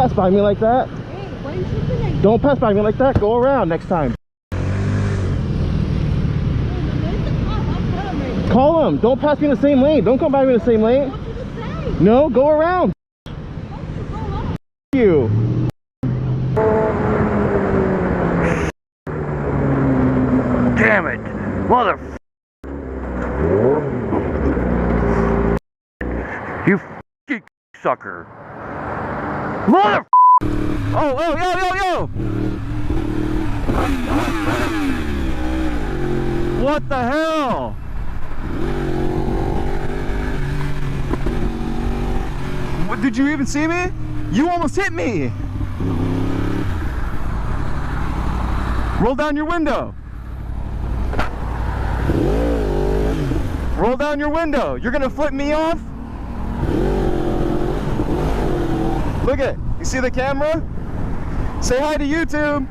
pass by me like that. Hey, why are you shooting? Don't pass by me like that. Go around next time. Call him. Don't pass me in the same lane. Don't come by me in the same lane. What did you say? No, go around. You. Damn it, mother. You f***ing sucker. Mother. Oh, yo. What the hell? What, did you even see me? You almost hit me. Roll down your window. Roll down your window. You're gonna flip me off? Look at it. You see the camera? Say hi to YouTube.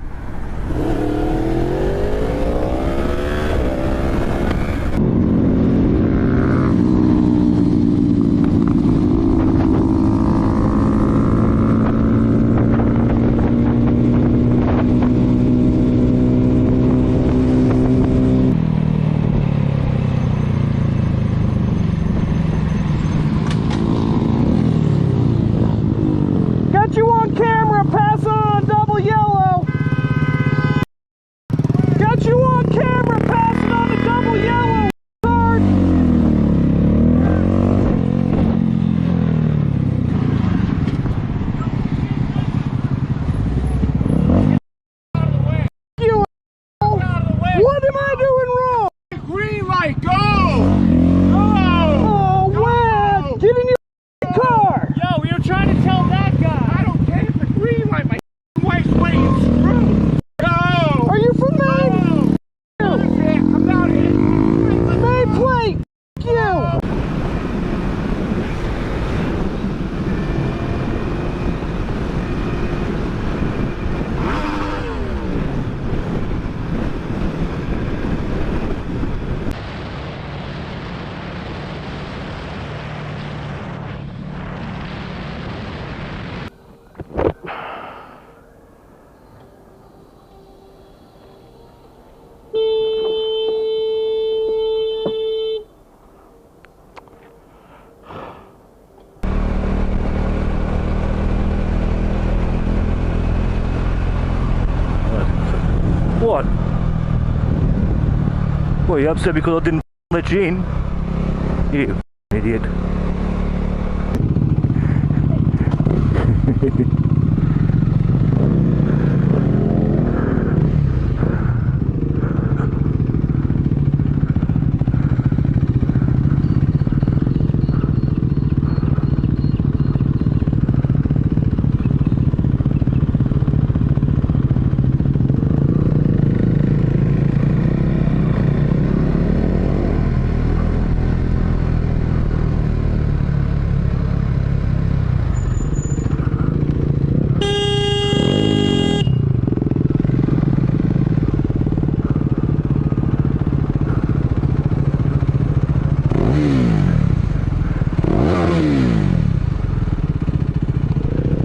What? Well, you upset because I didn't let you in? You idiot.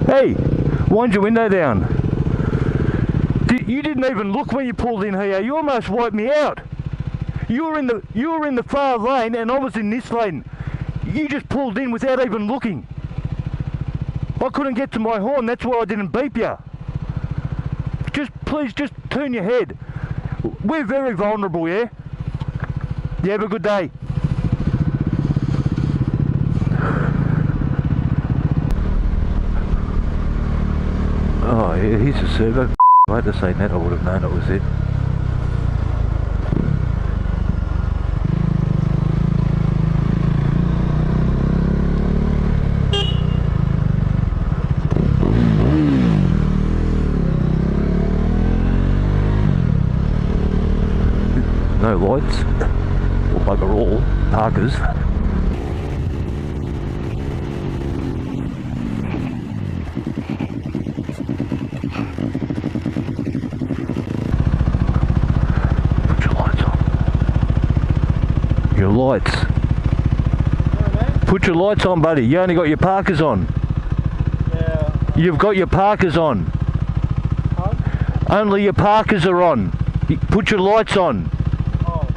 Hey, wind your window down. You didn't even look when you pulled in here. You almost wiped me out. You were in the far lane and I was in this lane. You just pulled in without even looking. I couldn't get to my horn. That's why I didn't beep you. Please just turn your head. We're very vulnerable, yeah? You have a good day. Oh, yeah, here's a servo. If I had to say that, I would have known it was it. No lights, or bugger all, parkers. Your lights. Put your lights on, buddy. You only got your parkers on. Yeah, You've got your parkers on. Only your parkers are on. Put your lights on. Oh.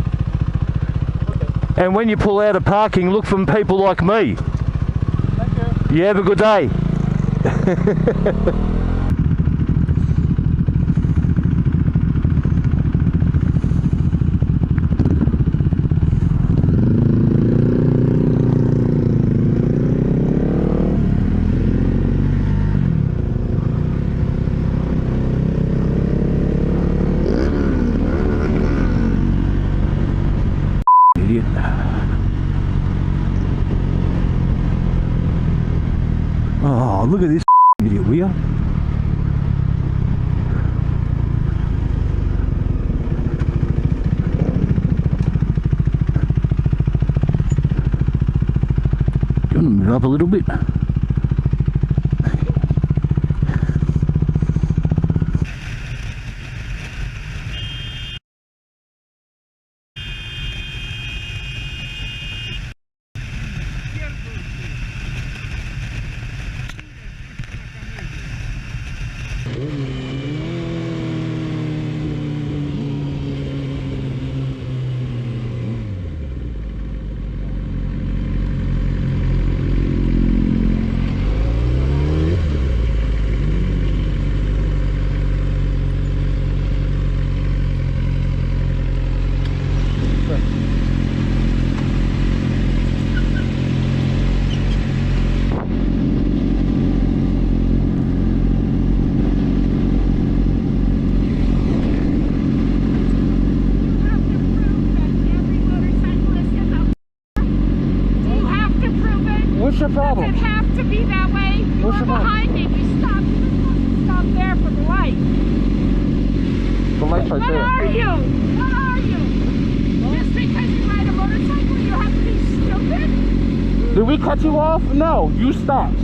Okay. And when you pull out of parking, look for people like me. Thank you. You have a good day. Idiot. Oh, look at this idiot, will ya? Do you want to move up a little bit? What's your problem? Does it have to be that way? You What's were your problem? behind me. You stopped. You were supposed to stop there for the light. The light's right What there. are you? What are you? Just because you ride a motorcycle, you have to be stupid? Did we cut you off? No, you stopped.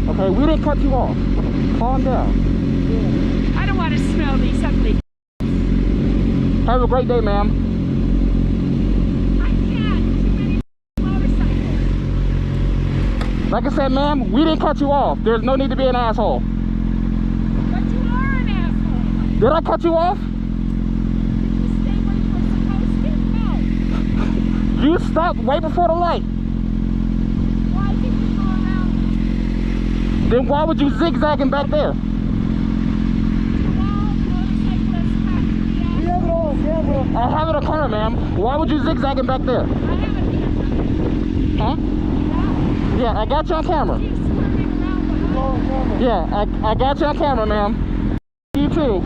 Okay, we didn't cut you off. Calm down. I don't want to smell these ugly. Have a great day, ma'am. I can't. Too many motorcycles. Like I said, ma'am, we didn't cut you off. There's no need to be an asshole. But you are an asshole. Did I cut you off? Did you stay where you were supposed to? No. You stopped right before the light. Why did you go around? Then why would you zigzagging back there? All motorcyclists have to be assholes. I have it on camera, ma'am. Why would you zigzagging back there? I have a camera. Huh? Yeah, I got you on camera. Keep swerving around behind. Yeah, I got you on camera, ma'am. You too.